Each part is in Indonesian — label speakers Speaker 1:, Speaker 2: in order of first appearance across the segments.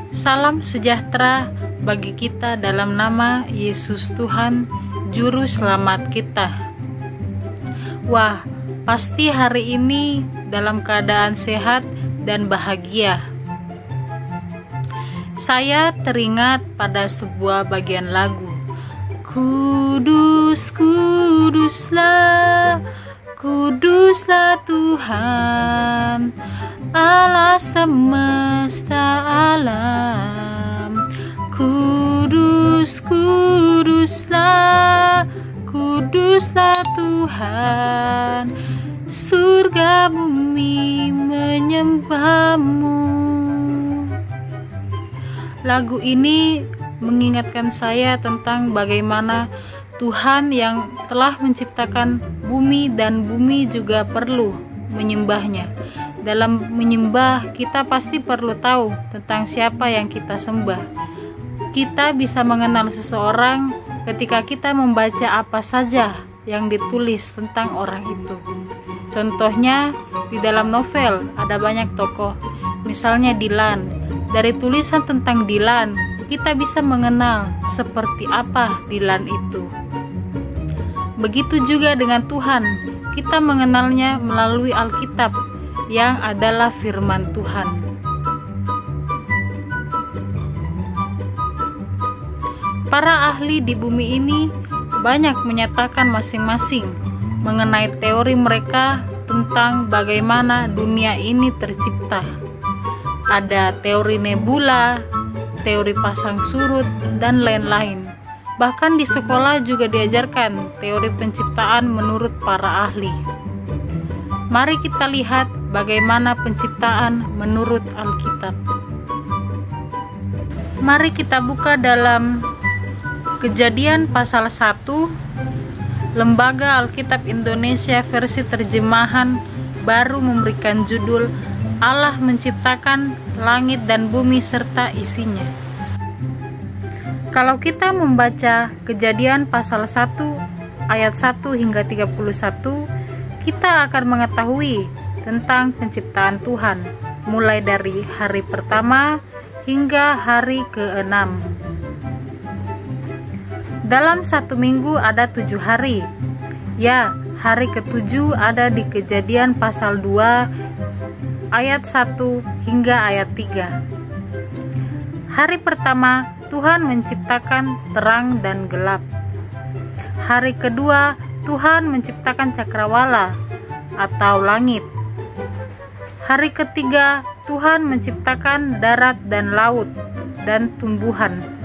Speaker 1: Salam sejahtera bagi kita dalam nama Yesus Tuhan, Juru Selamat kita. Wah, pasti hari ini dalam keadaan sehat dan bahagia. Saya teringat pada sebuah bagian lagu. Kudus, kuduslah, kuduslah Tuhan, Allah semesta alam. Kudus, kuduslah, kuduslah Tuhan, surga bumi menyembahmu. Lagu ini mengingatkan saya tentang bagaimana Tuhan yang telah menciptakan bumi dan bumi juga perlu menyembahnya. Dalam menyembah, kita pasti perlu tahu tentang siapa yang kita sembah. Kita bisa mengenal seseorang ketika kita membaca apa saja yang ditulis tentang orang itu. Contohnya, di dalam novel ada banyak tokoh, misalnya Dylan. Dari tulisan tentang Dylan, kita bisa mengenal seperti apa Dylan itu. Begitu juga dengan Tuhan, kita mengenalnya melalui Alkitab yang adalah firman Tuhan. Para ahli di bumi ini banyak menyatakan masing-masing mengenai teori mereka tentang bagaimana dunia ini tercipta. Ada teori nebula, teori pasang surut, dan lain-lain. Bahkan di sekolah juga diajarkan teori penciptaan menurut para ahli. Mari kita lihat bagaimana penciptaan menurut Alkitab. Mari kita buka dalam Kejadian pasal 1, Lembaga Alkitab Indonesia versi terjemahan baru memberikan judul Allah menciptakan langit dan bumi serta isinya. Kalau kita membaca Kejadian pasal 1 ayat 1 hingga 31, kita akan mengetahui tentang penciptaan Tuhan mulai dari hari pertama hingga hari ke-6. Dalam satu minggu ada 7 hari. Ya, hari ke-7 ada di Kejadian pasal 2 ayat 1 hingga ayat 3. Hari pertama Tuhan menciptakan terang dan gelap. Hari kedua Tuhan menciptakan cakrawala atau langit. Hari ketiga Tuhan menciptakan darat dan laut dan tumbuhan.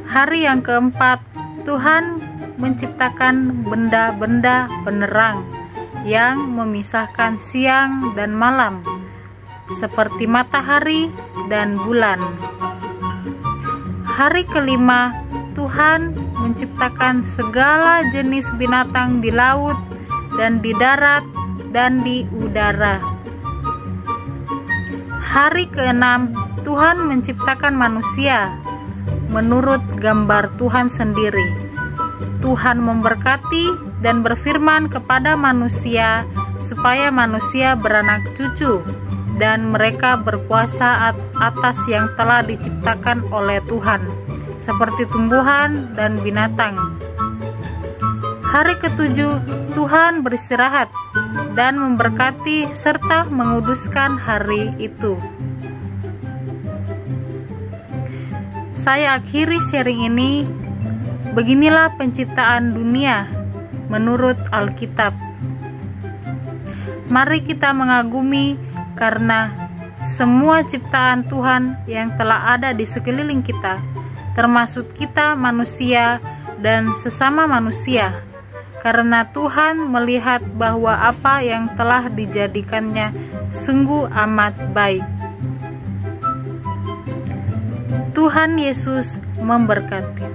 Speaker 1: Hari yang keempat, Tuhan menciptakan benda-benda penerang yang memisahkan siang dan malam, seperti matahari dan bulan. Hari kelima, Tuhan menciptakan segala jenis binatang di laut dan di darat dan di udara. Hari keenam, Tuhan menciptakan manusia menurut gambar Tuhan sendiri. Tuhan memberkati dan berfirman kepada manusia supaya manusia beranak cucu dan mereka berkuasa atas yang telah diciptakan oleh Tuhan, seperti tumbuhan dan binatang. Hari ketujuh, Tuhan beristirahat dan memberkati serta menguduskan hari itu. Saya akhiri sharing ini. Beginilah penciptaan dunia menurut Alkitab. Mari kita mengagumi karena semua ciptaan Tuhan yang telah ada di sekeliling kita, termasuk kita manusia dan sesama manusia, karena Tuhan melihat bahwa apa yang telah dijadikannya sungguh amat baik. Tuhan Yesus memberkati.